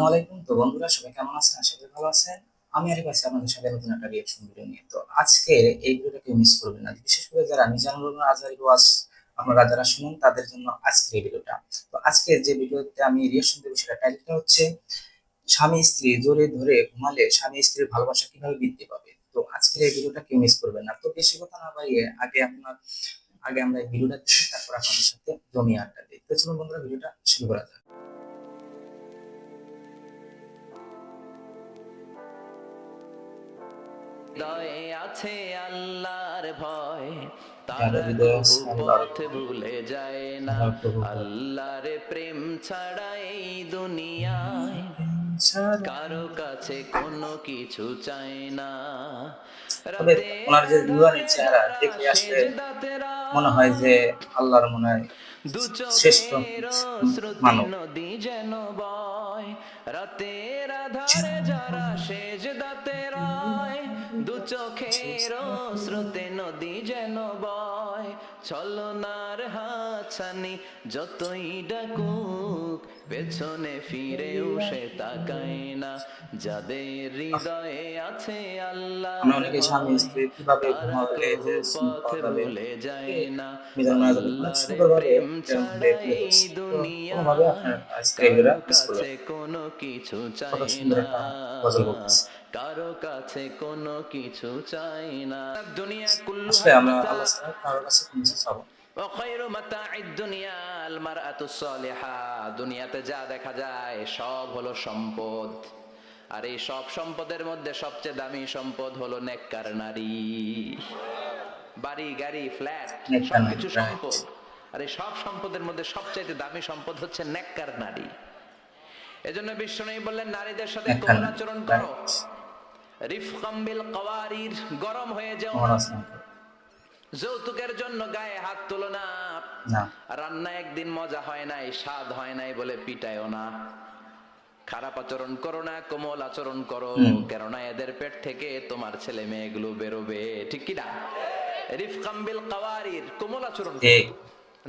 আলাইকুম। তো বন্ধুরা সবাই কেমন আছেন? আশা করি ভালো আছেন। আমি আরিফ আছি আপনাদের সাথে নতুন একটা রিঅ্যাকশন ভিডিও নিয়ে। তো আজকে এই ভিডিওটা কেউ মিস করবেন না। বিশেষ করে যারা মিজানুর রহমান আজহারি ওয়াজ আপনারা যারা শুনেন তাদের জন্য আজকের এই ভিডিওটা। তো আজকে যে ভিডিওতে আমি রিঅ্যাকশন দেব সেটা টাইটেলটা হচ্ছে স্বামী স্ত্রী জোরে ধরে ঘুমালে স্বামী স্ত্রীর ভালোবাসা কিভাবে বৃদ্ধি পাবে। তো আজকের এই ভিডিওটা কেউ মিস করবেন না। তো বেশি কথা না বাড়িয়ে আগে আমরা এই ভিডিওটা দেখি, তারপর আপনাদের সাথে জমিয়ে আড্ডা দিই। তো চলুন বন্ধুরা ভিডিওটা শুরু করা যাক। হৃদয়ে আছে আল্লাহর ভয়, যার তারা হৃদয়ে কবু আছে আল্লাহর পথ ভয়, ভুলে যায় না। তারা প্রভু ভয়। আল্লাহর প্রেম ছাড়া এই দুনিয়ায় ছাড়া কারো কাছে কোনো কিছু চায় না। তবে রাতের ওনার যে নুরানি আধারে চেহারা যারা দেখলে আসলে সেজদাতে মনে হয় যে রয়, আল্লাহর মনে হয় দু শ্রেষ্ঠ চোখের শ্রুতি মানব। নদী যেন বয়। রাতের আধারে যারা সেজদাতে রয়, দু চোখের শ্রুতি নদী যেন বয়। ছলনার হাতছানি যতই ডাকুক, পেছনে ফিরেও সে তাকায় না। যাদের হৃদয়ে আছে আমরা আল্লাহর অনেকে স্বামী ভয়, স্ত্রী কিভাবে তারা ঘুমালে কবু যে সুন্নত পথ পাওয়া যাবে ভুলে যায় না। মিজান মায়াজার অনেক আল্লাহর সুন্দর ভাবে প্রেম এর মধ্যে ছাড়া তুলে এই ধরছে। তো কোনোভাবে দুনিয়ায় আপনার আজকে এগুলা কারো মিস করবেন কাছে না। কোনো কিছু কত চাই সুন্দর না। একটা গজল বলতেছে। কারো কাছে কোনো কিছু চাই না। দুনিয়া কুল্লুহা আসলে আমরা মাতা আল্লাহ ছাড়া কারোর কাছে কোনো কিছু চাবো না। ওয়া খায়রু মাতা'আদ দুনিয়া আল মারআতুস সালিহা। দুনিয়াতে যা দেখা যায় সব হলো সম্পদ, আর এই সব সম্পদের মধ্যে সবচেয়ে দামি সম্পদ হলো নেককার নারী। বাড়ি গাড়ি ফ্ল্যাট নেকটা নাই, সবকিছু রাইট। সম্পদ, আর এই সব সম্পদের মধ্যে সবচাইতে দামি সম্পদ হচ্ছে নেককার নারী। এজন্য বিশ্বনবী বললেন, নারীদের সাথে নেকটা কোমল নাই, আচরণ করো। রাইট। রিফকাম বিল কওয়ারির, গরম হয়ে যেও আমার না। আসলাম যৌতুকের জন্য গায়ে হাত তোলো না। না। রান্না একদিন মজা হয় নাই, স্বাদ হয় নাই বলে পিটায়ও না। খারাপ আচরণ করো না, কোমল আচরণ করো, হুম, কেননা এদের পেট থেকে তোমার ছেলে মেয়েগুলো বেরোবে। ঠিক কি না? রিফকাম বিল কাওয়ারির, কোমল আচরণ করো। ঠিক।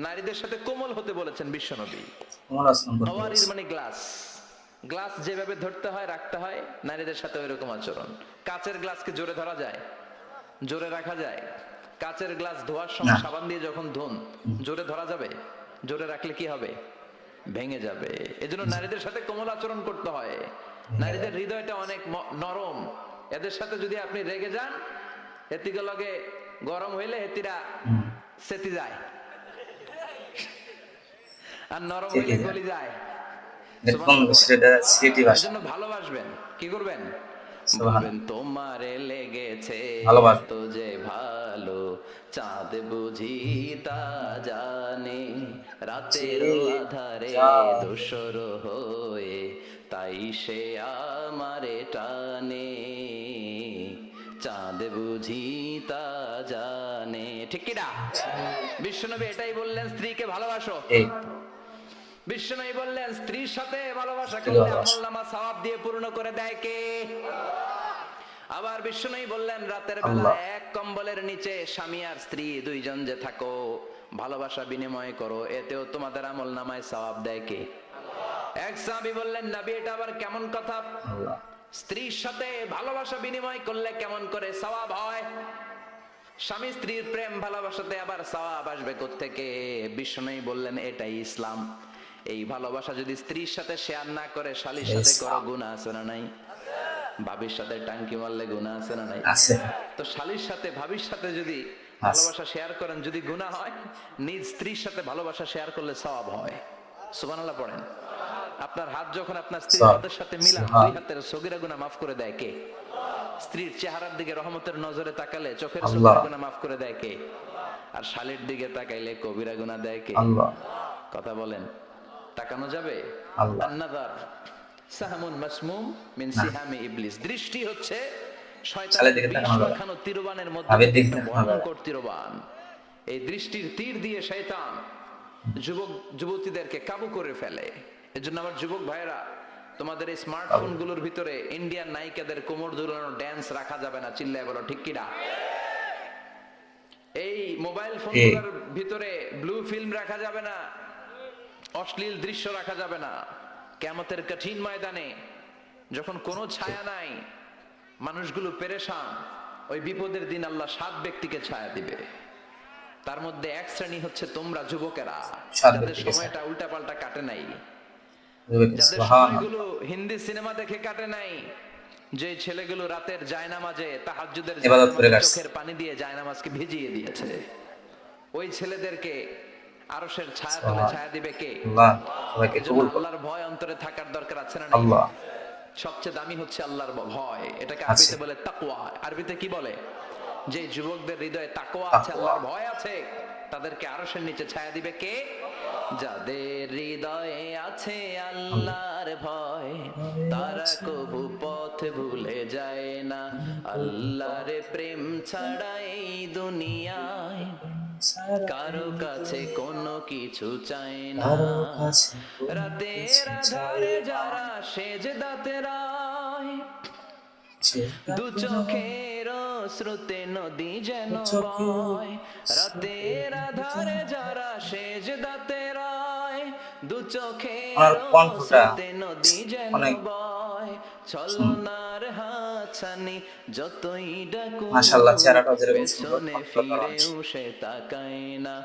নারীদের সাথে কোমল হতে বলেছেন বিশ্বনবী। আমার আসলাম করতে কাওয়ারির বলছে। মানে গ্লাস। গ্লাস যেভাবে ধরতে হয় রাখতে হয়, নারীদের সাথে ওইরকম আচরণ। কাচের গ্লাসকে জোরে ধরা যায়? জোরে রাখা যায়? কাচের গ্লাস ধোয়ার না। সময় সাবান দিয়ে যখন ধুন, হুম, জোরে ধরা যাবে? জোরে রাখলে কি হবে? ভেঙে যাবে। এজন্য জি, নারীদের সাথে কোমল আচরণ করতে হয়। ভেঙে নারীদের যাবে। হৃদয়টা অনেক নরম। এদের সাথে যদি আপনি রেগে যান, এতিকে লগে গরম হইলে এতিরা হুম, সেতি যায়, আর নরম চেটে হইলে যায়। গলি যায়। এরকম সুবহানাল্লাহ পড়েন। সেটা সিটি ভাষা। এজন্য ভালোবাসবেন। কি করবেন? বলবেন, সুবহানাল্লাহ। তোমারে লেগেছে ভালোবাসবে। এত যে ভালো, চাঁদ বুঝি তা জানে। যে রাতেরও আধারে জানে দোসর হয়ে তাই সে আমারে টানে। চাঁদ বুঝি তা জানে। ঠিক কি না? বিশ্বনবী এটাই বললেন, স্ত্রীকে ভালোবাসো। এই বিশ্বনবী বললেন, স্ত্রীর সাথে ভালোবাসা স্ত্রী করলে ভালোবাসা। আমলনামা সওয়াব দিয়ে পূর্ণ করে দেয় কে? আবার বিশ্বনবী বললেন, রাতের বেলা আল্লাহ। এক কম্বলের নিচে স্বামী আর স্ত্রী দুইজন যে থাকো, ভালোবাসা বিনিময় করো, এতেও তোমাদের আমলনামায় সওয়াব দেয় কে? এক সাহাবী বললেন, নবী এটা আবার কেমন কথা? আল্লাহ। স্ত্রীর সাথে ভালোবাসা বিনিময় করলে কেমন করে সওয়াব হয়? স্বামী স্ত্রীর প্রেম ভালোবাসাতে আবার সওয়াব আসবে কোত্থেকে? বিশ্বনবী বললেন, এটাই ইসলাম। এই ভালোবাসা যদি স্ত্রীর সাথে শেয়ার না করে শালীর সাথে করো, ইসলাম গুনাহ আছে না নাই? ভাবির সাথে টাঙ্কি মারলে গুনাহ আছে না নাই? আছে। তো শালীর সাথে ভাবির সাথে যদি আছে। ভালোবাসা শেয়ার করেন, যদি গুনাহ হয়, নিজ স্ত্রীর সাথে ভালোবাসা শেয়ার করলে সওয়াব হয়। সুবহানাল্লাহ পড়েন। আপনার হাত যখন আপনার স্ত্রীর সব হাতের সাথে মিলান, দুই সুবহান হাতের সগীরা গুনাহ মাফ করে দেয় কে? স্ত্রীর চেহারার দিকে রহমতের নজরে তাকালে চোখের আল্লাহ। সগীরা গুনাহ মাফ করে দেয় কে? আর শালীর দিকে তাকাইলে কবিরা গুনাহ দেয় কে? আল্লাহ। কথা বলেন, তাকানো যাবে? আল্লাহ। আন-নাযার সাহমুন মাসমুম মিন না, সিহামি ইবলিস। দৃষ্টি হচ্ছে ছেলের শয়তানের দিকে বিষ তাকানো যাবে না, মাখানো তীরবানের মধ্য ভাবের থেকে দিকে একটা তাকানো যাবে না। ভয়ঙ্কর তীরবান। এই দৃষ্টির তীর দিয়ে শয়তান যুবক যুবতীদেরকে কাবু করে ফেলে। এজন্য আমার যুবক ভাইরা, তোমাদের এই স্মার্টফোন আল্লাহ। গুলোর ভিতরে ইন্ডিয়ান নায়িকাদের কোমর দুলানো ড্যান্স রাখা যাবে না। চিল্লায় বলো ঠিক কিনা? এই মোবাইল ঠিক। ফোনগুলোর ভিতরে ব্লু ফিল্ম রাখা যাবে না, অশ্লীল দৃশ্য রাখা যাবে না। কিয়ামতের কঠিন ময়দানে যখন কোনো ছায়া নাই, মানুষগুলো পেরেশান, ওই বিপদের দিন আল্লাহ 7 ব্যক্তিকে ছায়া দিবে। তার মধ্যে এক শ্রেণী হচ্ছে তোমরা যুবকেরা, 7 যাদের ব্যক্তিকে ছায়া সময়টা উল্টাপাল্টা কাটে নাই, দিবে। যাদের সুবহানাল্লাহ। সময়গুলো হিন্দি সিনেমা দেখে কাটে নাই, যে ছেলেগুলো রাতের জায়নামাজে, তাহাজ্জুদের ইবাদত করে জায়নামাজে কাটছে। চোখের পানি দিয়ে জায়নামাজকে ভিজিয়ে দিয়েছে, ওই ছেলেদেরকে আরশের ছায়া তলে ছায়া দিবে কে? সুবহানাল্লাহ। সবাইকে এজন্য কবুল করুন। আল্লাহর ভয় অন্তরে থাকার দরকার আছে না নাই? আল্লাহ। সবচেয়ে দামি হচ্ছে আল্লাহর ভয়। এটাকে আছে। আরবিতে বলে তাকওয়া। আরবিতে কি বলে? যে যুবকদের হৃদয়ে তাকওয়া আছে, তাকওয়া। আল্লাহর ভয় আছে, তাদেরকে আরশের নিচে ছায়া দিবে কে? যাদের হৃদয়ে আছে আল্লাহর ভয়, তারা কবু পথ ভুলে যায় না। আল্লাহর প্রেম ছাড়া এই দুনিয়ায় কারো কাছে কোনো কিছু চায় না। কারো কাছে কোনো রাতের কিছু চাই আধারে না। যারা সেজদাতে রায়, দু সেজদাতে চোখের শ্রুতে নদী যেন চোখের বয়। স্রোতে রাতের আধারে যেন যারা সেজদাতে রায়, দু ওনার চোখের কণ্ঠটা স্রোতে নদী যেন অনেক বয়। সুন্দর। ছলনার হাতছানি যতই মাশাআল্লাহ, ডাকুক, চেহারাটাও যেরকম সুন্দর, পেছনে কণ্ঠটা তার অনেক ফিরেও সে তাকায় না।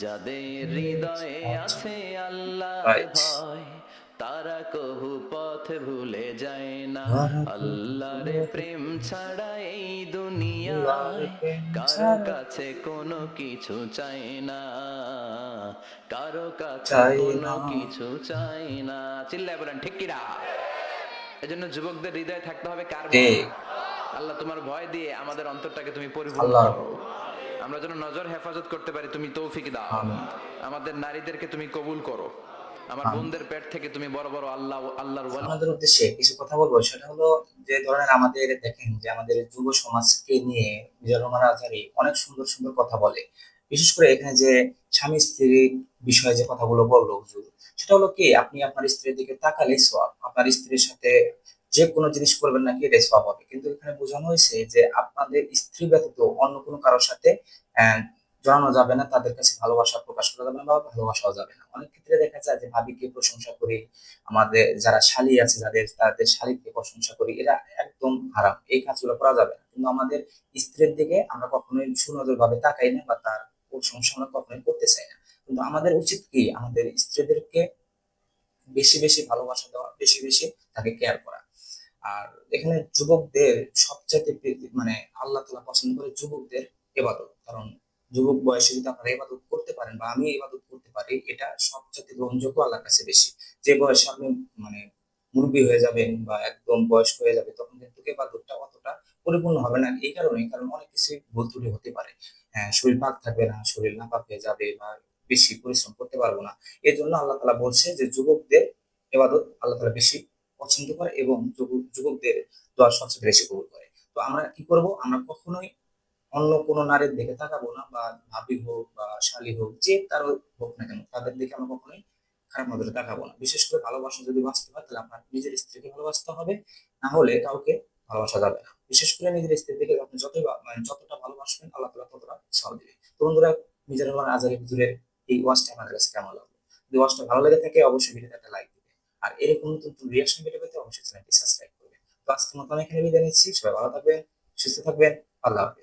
যাদের হৃদয়ে আছে আল্লাহর রাইট। ভয়, তারা কবু পথ ভুলে যায় না। আল্লাহর প্রেম ছাড়া এই আল্লাহর দুনিয়ায় প্রেম কারো ছাড়া কাছে কোনো কিছু চাই না, কারো কাছে চাই কোনো না। কিছু চাই না। চিল্লায় বলেন ঠিক কিনা? এজন্য যুবকদের হৃদয়ে থাকতে হবে কার ভয়? ঠিক। আল্লাহ তোমার ভয় দিয়ে আমাদের অন্তরটাকে তুমি পরিপূর্ণ আল্লাহর করো, ভয়। আমরা যেন নজর হেফাজত করতে পারি, তুমি তৌফিক দাও। আমিন। আমাদের নারীদেরকে তুমি কবুল করো, আমার আমিন। বোনদের পেট থেকে তুমি বড় বড় আল্লাহর ওয়ালি। আপনাদের উদ্দেশ্যে কিছু কথা বলবো, সেটা হলো যে ধরেন আমাদের দেখেন যে আমাদের যুব সমাজকে নিয়ে মিজানুর রহমান আজহারী অনেক সুন্দর সুন্দর কথা বলে। বিশেষ করে এখানে যে স্বামী স্ত্রীর বিষয়ে যে কথাগুলো বললো হুজুর, সেটা হলো কি, আপনি আপনার স্ত্রীর দিকে তাকালেই সওয়াব, আপনার স্ত্রীর সাথে যে কোনো জিনিস করবেন নাকি এটাই সওয়াব হবে। কিন্তু এখানে বোঝানো হয়েছে যে আপনাদের স্ত্রী ব্যতীত অন্য কোনো কারোর সাথে আহ, জড়ানো যাবে না, তাদের কাছে ভালোবাসা প্রকাশ করা যাবে না বা ভালোবাসাও যাবে না। অনেক ক্ষেত্রে দেখা যায় যে ভাবিকে প্রশংসা করি, আমাদের যারা শালী আছে যাদের, তাদের শালীকে প্রশংসা করি, এরা একদম হারাম, এই কাজগুলো করা যাবে না। কিন্তু আমাদের স্ত্রীর দিকে আমরা কখনোই সুনজর ভাবে তাকাই না বা তার প্রশংসা আমরা কখনোই করতে চাই না। কিন্তু আমাদের উচিত কি, আমাদের স্ত্রীদেরকে বেশি বেশি ভালোবাসা দেওয়া, বেশি বেশি তাকে কেয়ার করা। আর এখানে যুবকদের সবচাইতে মানে আল্লাহ তাআলা পছন্দ করে যুবকদের ইবাদত। কারণ যুবক বয়সে যদি আপনারা ইবাদত করতে পারেন বা আমি ইবাদত করতে পারি, এটা সবচাইতে গ্রহণযোগ্য আল্লাহর কাছে বেশি। যে বয়সে আপনি মানে মুরব্বী হয়ে যাবেন বা একদম বয়স্ক হয়ে যাবে, তখন কিন্তু ইবাদতটা অতটা পরিপূর্ণ হবে না। এই কারণে, কারণ অনেক কিছু ভুল ত্রুটি হতে পারে। হ্যাঁ, শরীর পাক থাকবে না, শরীর নাপাক হয়ে যাবে বা বেশি পরিশ্রম করতে পারবো না। এর জন্য আল্লাহ তাআলা বলছে যে যুবকদের ইবাদত আল্লাহ তাআলা বেশি পছন্দ করে এবং যুবকদের দোয়া সবচেয়ে বেশি কবুল করে। তো আমরা কি করব? আমরা কখনোই অন্য কোনো নারীর দিকে তাকাবো না, বা ভাবি হোক বা শালী হোক, যে কারো হোক না কেন, তাদের দিকে আমরা কখনোই খারাপ নজরে তাকাবো না। বিশেষ করে ভালোবাসা যদি বাঁচতে হয়, তাহলে আপনার নিজের স্ত্রীকে ভালোবাসতে হবে, না হলে কাউকে ভালোবাসা যাবে না। বিশেষ করে নিজের স্ত্রীর দিকে আপনি যতই মানে যতটা ভালোবাসবেন, আল্লাহ তাআলা ততটা সওয়াব দিবে। তো বন্ধুরা, মিজানুর রহমান আজহারী হুজুরের এই ওয়াজটা আমাদের কাছে কেমন লাগলো? যদি ওয়াজটা ভালো লেগে থাকে, অবশ্যই ভিডিওতে একটা লাইক দিবেন। আর এরকম নতুন নতুন রিঅ্যাকশন ভিডিও পেতে অবশ্যই চ্যানেলটি সাবস্ক্রাইব করবেন। তো আজকের মতো আমি এখানে বিদায় নিচ্ছি। সবাই ভালো থাকবেন, সুস্থ থাকবেন। আল্লাহ হাফেজ।